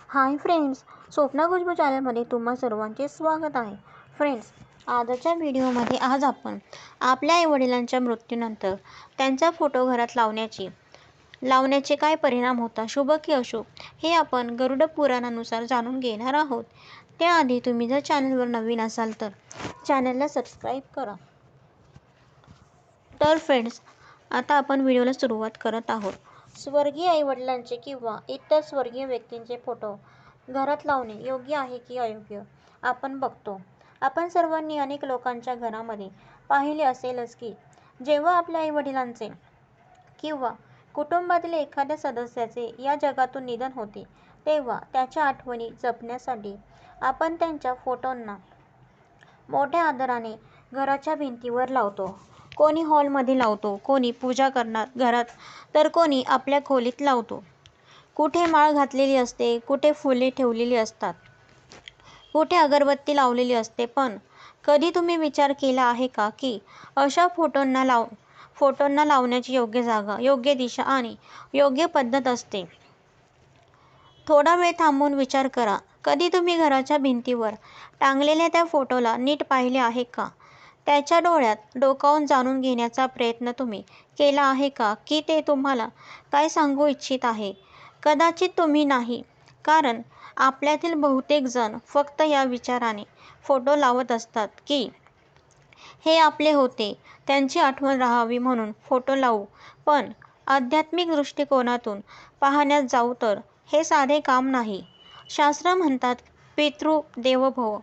Hi friends, Swapna Khushboo चॅनलमध्ये तुम्हा सर्वांचे स्वागत आहे. फ्रेंड्स, आजच्या व्हिडिओमध्ये आज आपण आपल्या आईवडिलांच्या मृत्यूनंतर त्यांचा फोटो घरात लावण्याचे काय परिणाम होतात, शुभ की अशुभ, हे आपण गरुड पुराणानुसार जाणून घेणार आहोत. त्याआधी तुम्ही जर चॅनलवर नवीन असाल तर चॅनलला सबस्क्राईब करा. तर फ्रेंड्स, आता आपण व्हिडिओला सुरुवात करत आहोत. स्वर्गीय आईवडिलांचे किंवा इतर स्वर्गीय व्यक्तींचे फोटो घरात लावणे योग्य आहे की अयोग्य, आपण बघतो. आपण सर्वांनी अनेक लोकांच्या घरामध्ये पाहिले असेलच की जेव्हा आपल्या आईवडिलांचे किंवा कुटुंबातील एखाद्या सदस्याचे या जगातून निधन होते, तेव्हा त्याच्या आठवणी जपण्यासाठी आपण त्यांच्या फोटोंना मोठ्या आदराने घराच्या भिंतीवर लावतो. कोणी हॉलमध्ये लावतो, कोणी पूजा करणार घरात, तर कोणी आपल्या खोलीत लावतो. कुठे माळ घातलेली असते, कुठे फुले ठेवलेली असतात, कुठे अगरबत्ती लावलेली असते. पण कधी तुम्ही विचार केला आहे का की अशा फोटोंना लावण्याची योग्य जागा, योग्य दिशा आणि योग्य पद्धत असते? थोडा वेळ थांबून विचार करा. कधी तुम्ही घराच्या भिंतीवर टांगलेल्या त्या फोटोला नीट पाहिले आहे का? त्याच्या डोळ्यात डोकावून जाणून घेण्याचा प्रयत्न तुम्ही केला आहे का की ते तुम्हाला काय सांगू इच्छित आहे? कदाचित तुम्ही नाही, कारण आपल्यातील बहुतेक जण फक्त या विचाराने फोटो लावत असतात की हे आपले होते, त्यांची आठवण राहावी म्हणून फोटो लावू. पण आध्यात्मिक दृष्टिकोनातून पाहण्यात जाऊ तर हे साधे काम नाही. शास्त्र म्हणतात, पितृ देवो भव,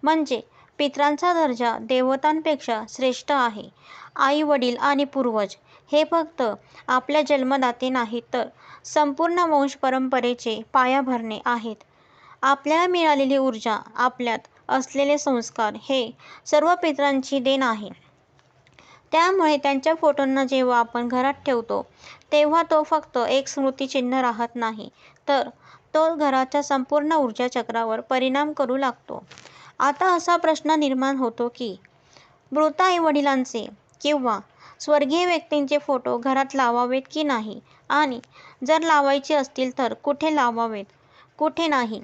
म्हणजे पितरांचा दर्जा देवतांपेक्षा श्रेष्ठ आहे. आई वडील आणि पूर्वज हे फक्त आपल्या जन्मदाते नाहीत, तर संपूर्ण वंश परंपरेचे पायाभरणे आहेत. आपल्याला मिळालेली ऊर्जा, आपल्यात असलेले संस्कार, हे सर्व पितरांची देण आहे. त्यामुळे त्यांच्या फोटोंना जेव्हा आपण घरात ठेवतो, तेव्हा तो फक्त एक स्मृतिचिन्ह राहत नाही, तर तो घराच्या संपूर्ण ऊर्जा चक्रावर परिणाम करू लागतो. आता असा प्रश्न निर्माण होतो की मृत आईवडिलांचे किंवा स्वर्गीय व्यक्तींचे फोटो घरात लावावेत की नाही, आणि जर लावायचे असतील तर कुठे लावावेत, कुठे नाही.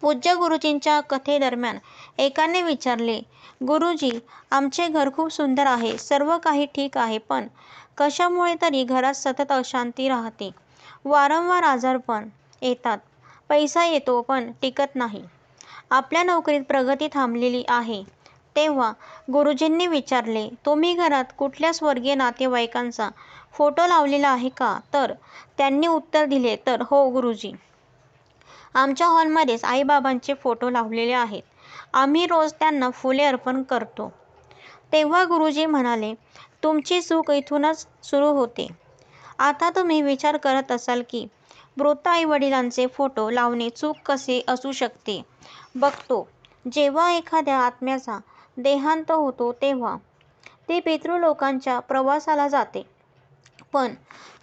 पूज्य गुरुजींच्या कथेदरम्यान एकाने विचारले, गुरुजी, आमचे घर खूप सुंदर आहे, सर्व काही ठीक आहे, पण कशामुळे तरी घरात सतत अशांती राहते. वारंवार आजारपण येतात, पैसा येतो पण टिकत नाही. आपल्या नोकरीत प्रगती थांबलेली आहे. तेव्हा गुरुजींनी विचारले, तुम्ही घरात कुठल्या स्वर्गीय नातेवाईकांचा फोटो लावलेला आहे का? तर त्यांनी उत्तर दिले, तर हो गुरुजी, आमच्या हॉलमध्येच आईबाबांचे फोटो लावलेले आहेत. आम्ही रोज त्यांना फुले अर्पण करतो. तेव्हा गुरुजी म्हणाले, तुमची चूक इथूनच सुरू होते. आता तुम्ही विचार करत असाल की मृत आईवडिलांचे फोटो लावणे चूक कसे असू शकते? बघतो, जेव्हा एखाद्या आत्म्याचा देहांत होतो तेव्हा ती पितृलोकांच्या प्रवासाला जाते. पण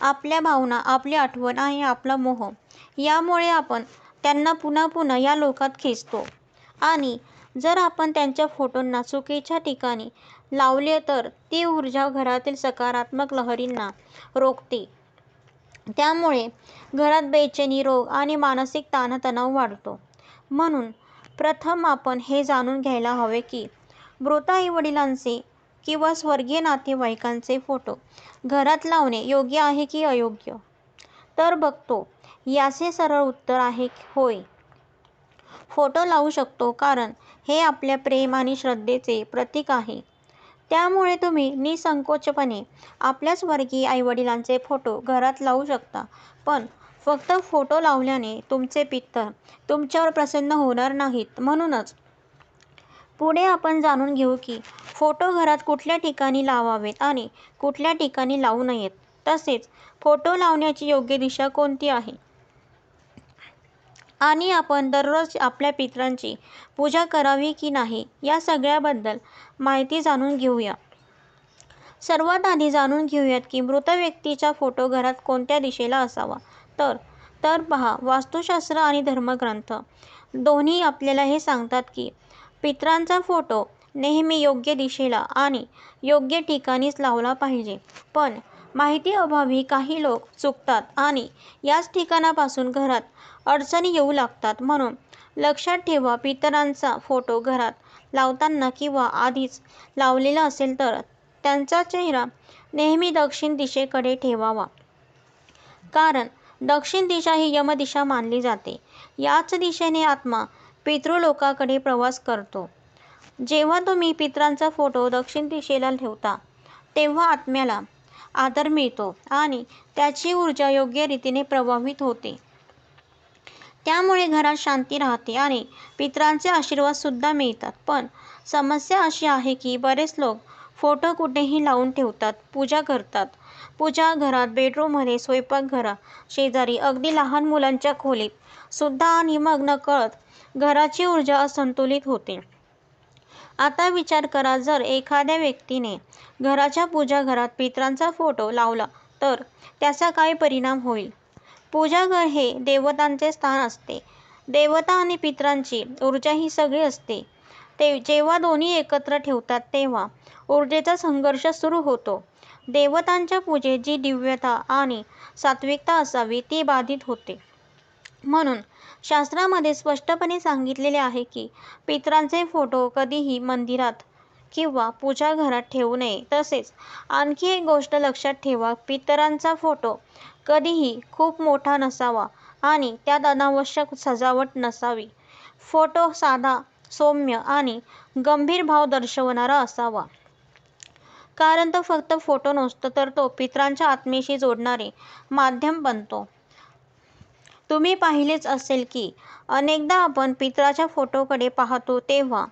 आपल्या भावना, आपली आठवण आणि आपला मोह यामुळे आपण त्यांना पुन्हा पुन्हा या लोकात खेचतो. आणि जर आपण त्यांच्या फोटोंना चुकीच्या ठिकाणी लावले तर ती ऊर्जा घरातील सकारात्मक लहरींना रोखते. त्यामुळे घरात बेचैनी, रोग आणि मानसिक ताणतणाव वाढतो. म्हणून प्रथम आपण हे जाणून घ्यायला हवे की मृत आईवडिलांचे किंवा स्वर्गीय नातेवाईकांचे फोटो घरात लावणे योग्य आहे की अयोग्य? तर बघतो, याचे सरळ उत्तर आहे होय. फोटो लावू शकतो, कारण हे आपल्या प्रेम आणि श्रद्धेचे प्रतीक आहे. त्यामुळे तुम्ही निसंकोचपणे आपल्या स्वर्गीय आईवडिलांचे फोटो घरात लावू शकता. पण फक्त फोटो लावल्याने तुमचे पितर तुमच्यावर प्रसन्न होणार नाहीत. म्हणूनच पुढे आपण जाणून घेऊ की फोटो घरात कुठल्या ठिकाणी लावावेत आणि कुठल्या ठिकाणी लावू नयेत. तसेच फोटो लावण्याची योग्य दिशा कोणती आहे, आणि आपण दररोज आपल्या पितरांची पूजा करावी की नाही, या सगळ्याबद्दल माहिती जाणून घेऊया. सर्वात आधी जाणून घेऊयात की मृत व्यक्तीचा फोटो घरात कोणत्या दिशेला असावा. तर पहा, वास्तुशास्त्र आणि धर्मग्रंथ दोन्ही आपल्याला हे सांगतात की पितरांचा फोटो नेहमी योग्य दिशेला आणि योग्य ठिकाणीच लावला पाहिजे. पण माहिती अभावी काही लोक चुकतात आणि याच ठिकाणापासून घरात अडचणी येऊ लागतात. म्हणून लक्षात ठेवा, पितरांचा फोटो घरात लावताना किंवा आधीच लावलेला असेल तर त्यांचा चेहरा नेहमी दक्षिण दिशेकडे ठेवावा. कारण दक्षिण दिशा ही यमदिशा मानली जाते. याच दिशेने आत्मा पितृलोकाकडे प्रवास करतो. जेव्हा तुम्ही पितरांचा फोटो दक्षिण दिशेला ठेवता तेव्हा आत्म्याला आदर मिळतो आणि त्याची ऊर्जा योग्य रीतीने प्रवाहित होते. त्यामुळे घरात शांती राहते आणि पितरांचे आशीर्वाद सुद्धा मिळतात. पण समस्या अशी आहे की बरेच लोक फोटो कुठेही लावून ठेवतात, पूजा करतात. पूजा घरात, बेडरूममध्ये, स्वयंपाकघरात, शेजारी, अगदी लहान मुलांच्या खोलीत सुद्धा आणि मग नकळत घराची ऊर्जा असंतुलित होते. आता विचार करा, जर एखाद्या व्यक्तीने घराच्या पूजाघरात पितरांचा फोटो लावला तर त्याचा काय परिणाम होईल? पूजाघर हे देवतांचे स्थान असते. देवता आणि पितरांची ऊर्जा ही सगळी असते. ते जेव्हा दोन्ही एकत्र ठेवतात तेव्हा ऊर्जेचा संघर्ष सुरू होतो. देवतांच्या पूजेत जी दिव्यता आणि सात्विकता असावी ती बाधित होते. म्हणून शास्त्रामध्ये स्पष्टपणे सांगितलेले आहे की पितरांचे फोटो कधीही मंदिरात किंवा पूजाघरात ठेवू नये. तसेच आणखी एक गोष्ट लक्षात ठेवा, पितरांचा फोटो कधीही खूप मोठा नसावा आणि त्यात अनावश्यक सजावट नसावी. फोटो साधा, सौम्य आणि गंभीर भाव दर्शवणारा असावा. कारण तो फक्त फोटो नसतो तर तो पितरांच्या आत्मेशी जोडणारे माध्यम बनतो. तुम्ही पाहिलेच असेल की अनेकदा आपण पितराच्या फोटोकडे पाहतो तेव्हा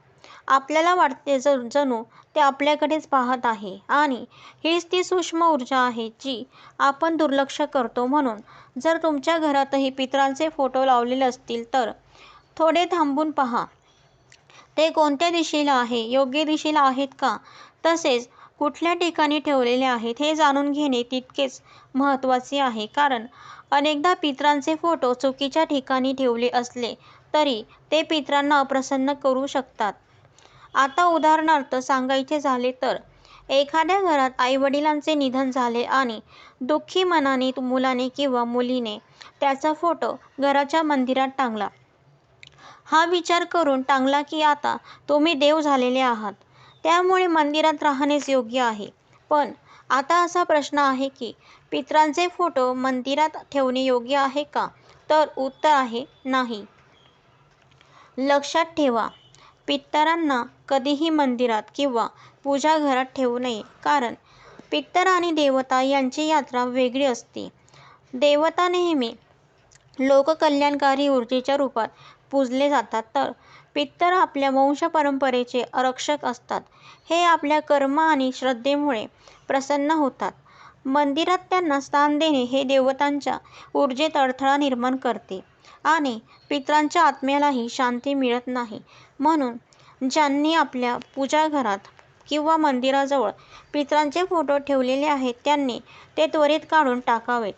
आपल्याला वाटते जणू ते आपल्याकडेच पाहत आहे आणि हीच ती सूक्ष्म ऊर्जा आहे जी आपण दुर्लक्ष करतो. म्हणून जर तुमच्या घरातही पितरांचे फोटो लावलेले असतील तर थोडे थांबून पहा, ते कोणत्या दिशेला आहे, योग्य दिशेला आहेत का, तसेच कुठल्या ठिकाणी ठेवलेले आहेत हे जाणून घेणे तितकेच महत्त्वाचे आहे. कारण अनेकदा पितरांचे फोटो चुकीच्या ठिकाणी ठेवले असले तरी ते पितरांना अप्रसन्न करू शकतात. आता उदाहरणार्थ सांगायचे झाले तर एखाद्या घरात आईवडिलांचे निधन झाले आणि दुःखी मनाने मुलाने किंवा मुलीने त्याचा फोटो घराच्या मंदिरात टांगला. हा विचार करून टांगला की आता तुम्ही देव झालेले आहात, त्यामुळे मंदिरात राहणेच योग्य आहे. पण आता असा प्रश्न आहे की पितरांचे फोटो मंदिरात ठेवणे योग्य आहे का? तर उत्तर आहे नाही. लक्षात ठेवा, पितरांना कधीही मंदिरात किंवा पूजाघरात ठेवू नये. कारण पितर आणि देवता यांची यात्रा वेगळी असते. देवता नेहमी लोककल्याणकारी ऊर्जेच्या रूपात पूजले जातात, तर पितर आपल्या वंशपरंपरेचे रक्षक असतात. हे आपल्या कर्म आणि श्रद्धेमुळे प्रसन्न होतात. मंदिरात त्यांना स्थान देणे हे देवतांच्या ऊर्जेत अडथळा निर्माण करते आणि पितरांच्या आत्म्यालाही शांती मिळत नाही. म्हणून ज्यांनी आपल्या पूजाघरात किंवा मंदिराजवळ पितरांचे फोटो ठेवलेले आहेत त्यांनी ते त्वरित काढून टाकावेत.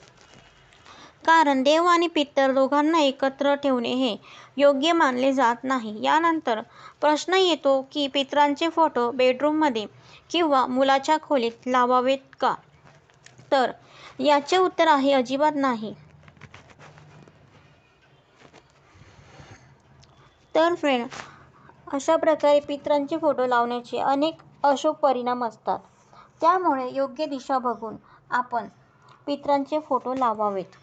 कारण देव आणि पितर दोघांना एकत्र ठेवणे हे योग्य मानले जात नाही. यानंतर प्रश्न येतो की पितरांचे फोटो बेडरूममध्ये किंवा मुलाच्या खोलीत लावावेत का? तर याचे उत्तर आहे अजिबात नाही. तर फ्रेंड, अशा प्रकारे पितरांचे फोटो लावण्याचे अनेक अशुभ परिणाम असतात. त्यामुळे योग्य दिशा बघून आपण पितरांचे फोटो लावावेत.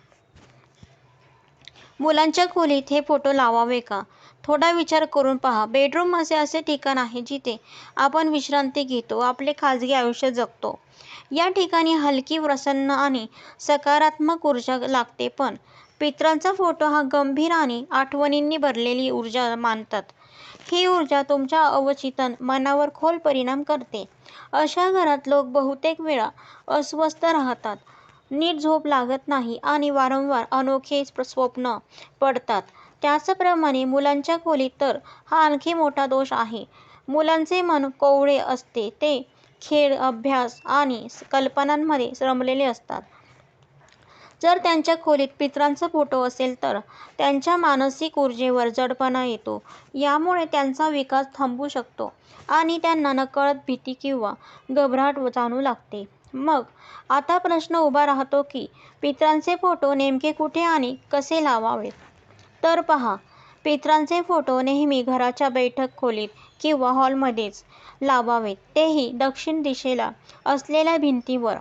मुलांच्या खोलीत हे फोटो लावावे का? थोडा विचार करून पहा. बेडरूम असे ठिकाण आहे जिथे आपण विश्रांती घेतो, आपले खाजगी आयुष्य जगतो. या ठिकाणी हलकी, प्रसन्न आणि सकारात्मक ऊर्जा लागते. पण पितरांचा फोटो हा गंभीर आणि आठवणींनी भरलेली ऊर्जा मानतात. ही ऊर्जा तुमच्या अवचेतन मनावर खोल परिणाम करते. अशा घरात लोक बहुतेक वेळा अस्वस्थ राहतात, नीट झोप लागत नाही आणि वारंवार अनोखे स्वप्न पडतात. त्याचप्रमाणे मुलांच्या खोलीत तर हा आणखी मोठा दोष आहे. मुलांचे मन कोवळे असते, ते खेळ, अभ्यास आणि कल्पनांमध्ये रमलेले असतात. जर त्यांच्या खोलीत पितरांचा फोटो असेल तर त्यांच्या मानसिक ऊर्जेवर जडपणा येतो. यामुळे त्यांचा विकास थांबू शकतो आणि त्यांना नकळत भीती किंवा घबराट जाणवू लागते. मग आता प्रश्न उभा राहतो की पितरांचे फोटो नेमके कुठे आणि कसे लावावेत? तर पहा, पितरांचे फोटो नेहमी घराच्या बैठक खोलीत किंवा हॉलमध्येच लावावेत, तेही दक्षिण दिशेला असलेल्या भिंतीवर.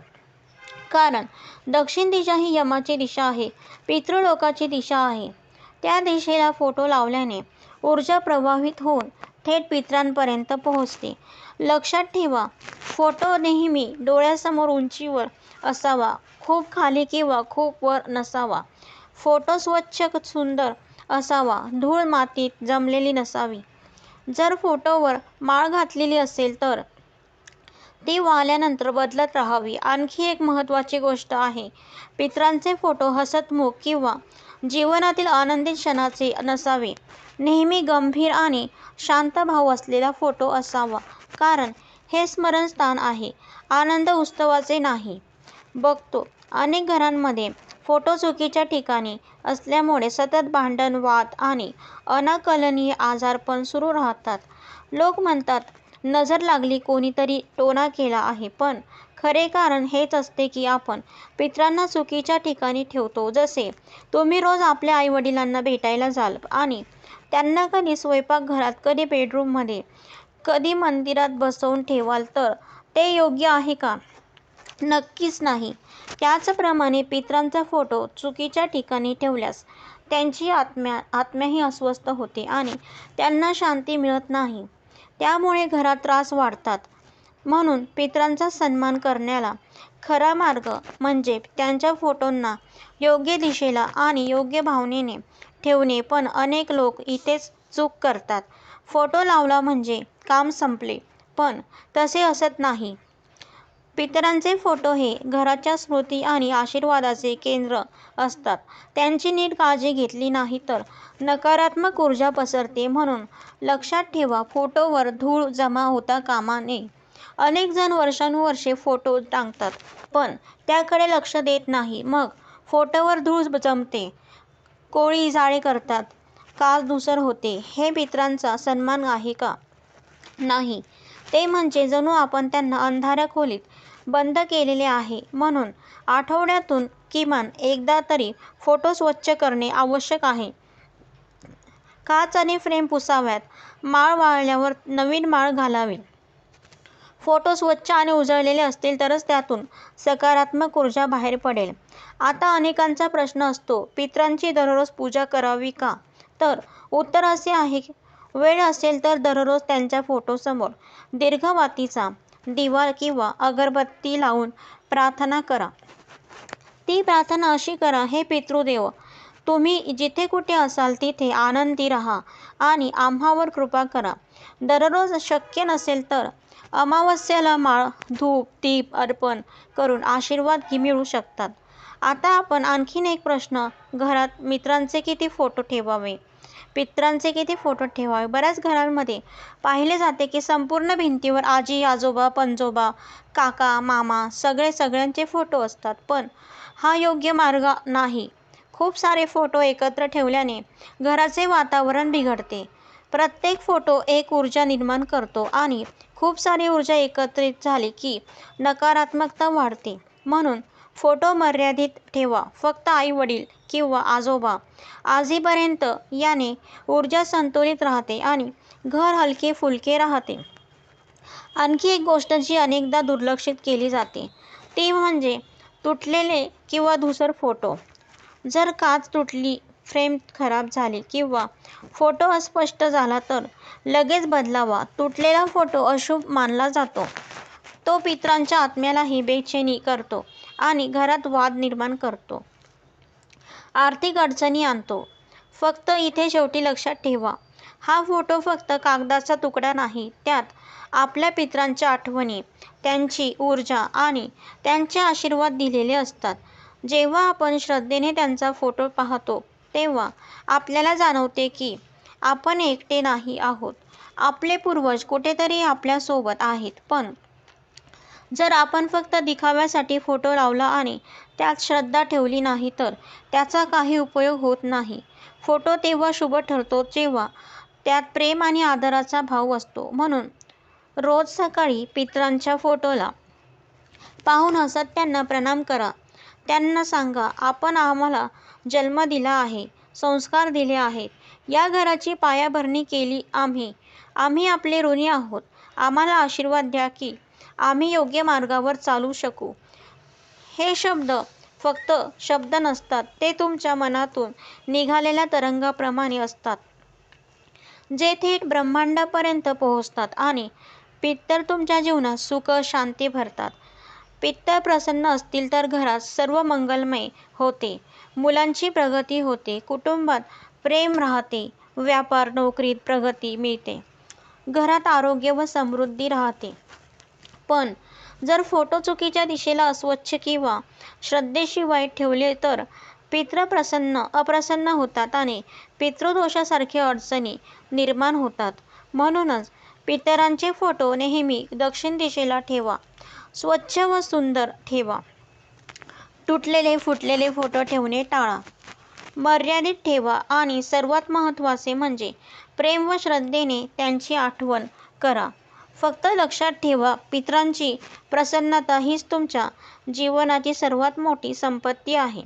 कारण दक्षिण दिशा ही यमाची दिशा आहे, पितृलोकाची दिशा आहे. त्या दिशेला फोटो लावल्याने ऊर्जा प्रवाहित होऊन थेट पितरांपर्यंत पोहोचते. लक्षात ठेवा, फोटो नेहमी डोळ्यासमोर उंचीवर असावा, खूप खाली किंवा खूप वर नसावा. फोटो स्वच्छ सुंदर असावा, धूळ मातीत जमलेली नसावी. जर फोटोवर माळ घातलेली असेल तर ती वाळल्यानंतर बदलत राहावी. आणखी एक महत्त्वाची गोष्ट आहे, पितरांचे फोटो हसतमुख किंवा जीवनातील आनंदी क्षणाचे नसावे. नेहमी गंभीर आणि शांत भाव असलेला फोटो असावा, कारण हे स्मरणस्थान आहे, आनंद उत्सवाचे नाही. बघतो अनेक घरांमध्ये फोटो चुकीच्या ठिकाणी असल्यामुळे सतत भांडण, वाद आणि अनाकलनीय आजारपण सुरू राहतात. लोक म्हणतात नजर लागली, कोणीतरी टोना केला आहे, पण खरे कारण हेच असते की आपण पितरांना चुकीच्या ठिकाणी ठेवतो. जसे तुम्ही रोज आपल्या आईवडिलांना भेटायला जाल आणि त्यांना कधी स्वयंपाकघरात, कधी बेडरूममध्ये, कधी मंदिरात बसवून ठेवाल, तर ते योग्य आहे का? नक्कीच नाही. त्याचप्रमाणे पितरांचा फोटो चुकीच्या ठिकाणी ठेवल्यास त्यांची आत्म्याही अस्वस्थ होते आणि त्यांना शांती मिळत नाही. त्यामुळे घरात त्रास वाढतात. म्हणून पितरांचा सन्मान करण्याला खरा मार्ग म्हणजे त्यांच्या फोटोंना योग्य दिशेला आणि योग्य भावनेने ठेवणे. पण अनेक लोक इथेच चूक करतात. फोटो लावला म्हणजे काम संपले, पण तसे असत नाही. पितरांचे फोटो हे घराच्या स्मृती आणि आशीर्वादाचे केंद्र असतात. त्यांची नीट काळजी घेतली नाही तर नकारात्मक ऊर्जा पसरते. म्हणून लक्षात ठेवा, फोटोवर धूळ जमा होता कामा नये. अनेक जण वर्षानुवर्षे फोटो टांगतात, पण त्याकडे लक्ष देत नाही. मग फोटोवर धूळ जमते, कोळी जाळे करतात, काळधूसर होते. हे पितरांचा सन्मान आहे का? नाही. ते म्हणजे जणू आपण त्यांना अंधाऱ्या खोलीत बंद केलेले आहे. म्हणून आठवड्यातून किमान एकदा तरी फोटो स्वच्छ करणे आवश्यक आहे. काच आणि फ्रेम पुसाव्यात. माळ वाळल्यावर नवीन माळ घालावी. फोटो स्वच्छ आणि उजळलेले असतील तरच त्यातून सकारात्मक ऊर्जा बाहेर पडेल. आता अनेकांचा प्रश्न असतो, पितरांची दररोज पूजा करावी का? तर उत्तर असे आहे, वेळ असेल तर दररोज त्यांच्या फोटोसमोर दीर्घवातीचा दिवा किंवा अगरबत्ती लावून प्रार्थना करा. ती प्रार्थना अशी करा, हे पितृदेव, तुम्ही जिथे कुठे असाल तिथे आनंदी राहा आणि आम्हावर कृपा करा. दररोज शक्य नसेल तर अमावस्येला माळ, धूप, दीप अर्पण करून आशीर्वाद मिळू शकतात. आता आपण आणखीन एक प्रश्न, घरात मित्रांचे किती फोटो ठेवावे? पितरांचे किती फोटो ठेवावे? बऱ्याच घरांमध्ये पाहिले जाते की संपूर्ण भिंतीवर आजी, आजोबा, पणजोबा, काका, मामा सगळ्यांचे फोटो असतात. पण हा योग्य मार्ग नाही. खूप सारे फोटो एकत्र ठेवल्याने घराचे वातावरण बिघडते. प्रत्येक फोटो एक ऊर्जा निर्माण करतो आणि खूप सारी ऊर्जा एकत्रित झाली की नकारात्मकता वाढते. म्हणून फोटो मर्यादित ठेवा. फक्त आई-वडील किंवा आजोबा, आजीपर्यंत. याने ऊर्जा संतुलित राहते आणि घर हलके-फुलके राहते. आणखी एक गोष्ट जी अनेकदा दुर्लक्षित केली जाते ती म्हणजे तुटलेले किंवा धूसर फोटो. जर काच तुटली, फ्रेम खराब झाली किंवा फोटो अस्पष्ट झाला तर लगेच बदलावा. तुटलेला फोटो अशुभ मानला जातो. तो पितरांच्या आत्म्यालाही बेचैनी करतो आणि घरात वाद निर्माण करतो, आर्थिक अडचणी आणतो. फक्त इथे शेवटी लक्षात ठेवा, हा फोटो फक्त कागदाचा तुकडा नाही. त्यात आपल्या पितरांच्या आठवणी, त्यांची ऊर्जा आणि त्यांचे आशीर्वाद दिलेले असतात. जेव्हा आपण श्रद्धेने त्यांचा फोटो पाहतो तेव्हा आपल्याला जाणवते की आपण एकटे नाही आहोत. आपले पूर्वज कुठेतरी आपल्यासोबत आहेत. पण जर आपण फक्त दिखाव्यासाठी फोटो लावला आणि त्यात श्रद्धा ठेवली नाही तर त्याचा काही उपयोग होत नाही. फोटो तेव्हा शुभ ठरतो जेव्हा त्यात प्रेम आणि आदराचा भाव असतो. म्हणून रोज सकाळी पितरांच्या फोटोला पाहून हसत त्यांना प्रणाम करा. त्यांना सांगा, आपण आम्हाला जन्म दिला आहे, संस्कार दिले आहेत, या घराची पायाभरणी केली आम्ही आपले ऋणी आहोत. आम्हाला आशीर्वाद द्या की आम्ही योग्य मार्गावर चालू शकू. हे शब्द फक्त शब्द नसतात, ते तुमच्या मनातून निघालेल्या तरंगाप्रमाणे असतात, जे थेट ब्रह्मांडापर्यंत पोहोचतात आणि पितर तुमच्या जीवनात सुख शांती भरतात. पितर प्रसन्न असतील तर घरात सर्व मंगलमय होते, मुलांची प्रगती होते, कुटुंबात प्रेम राहते, व्यापार नोकरीत प्रगती मिळते, घरात आरोग्य व समृद्धी राहते. पण जर फोटो चुकीच्या दिशेला अस्वच्छ किंवा श्रद्धेशिवाय ठेवले तर पितृ अप्रसन्न होतात आणि पितृदोषासारख्या अडचणी निर्माण होतात. म्हणूनच पितरांचे फोटो नेहमी दक्षिण दिशेला ठेवा. स्वच्छ व सुंदर ठेवा. तुटलेले फुटलेले फोटो ठेवणे टाळा. मर्यादित ठेवा आणि सर्वात महत्त्वाचे म्हणजे प्रेम व श्रद्धेने त्यांची आठवण करा. फक्त लक्षात ठेवा, पितरांची प्रसन्नता हीच तुमच्या जीवनाची सर्वात मोठी संपत्ती आहे.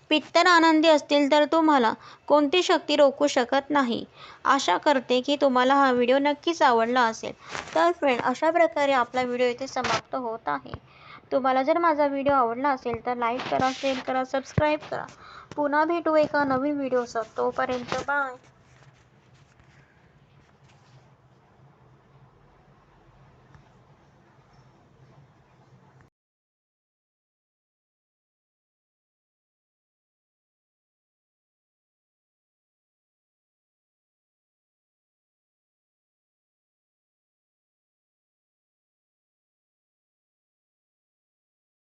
पितर आनंदी असतील तर तुम्हाला कोणती शक्ती रोखू शकत नाही. आशा करते की तुम्हाला हा व्हिडिओ नक्कीच आवडला असेल. तर फ्रेंड, अशा प्रकारे आपला व्हिडिओ इथे समाप्त होत आहे. तुम्हाला जर माझा व्हिडिओ आवडला असेल तर लाईक करा, शेअर करा, सबस्क्राईब करा. पुन्हा भेटू एका नवीन व्हिडिओसोबत. तोपर्यंत बाय.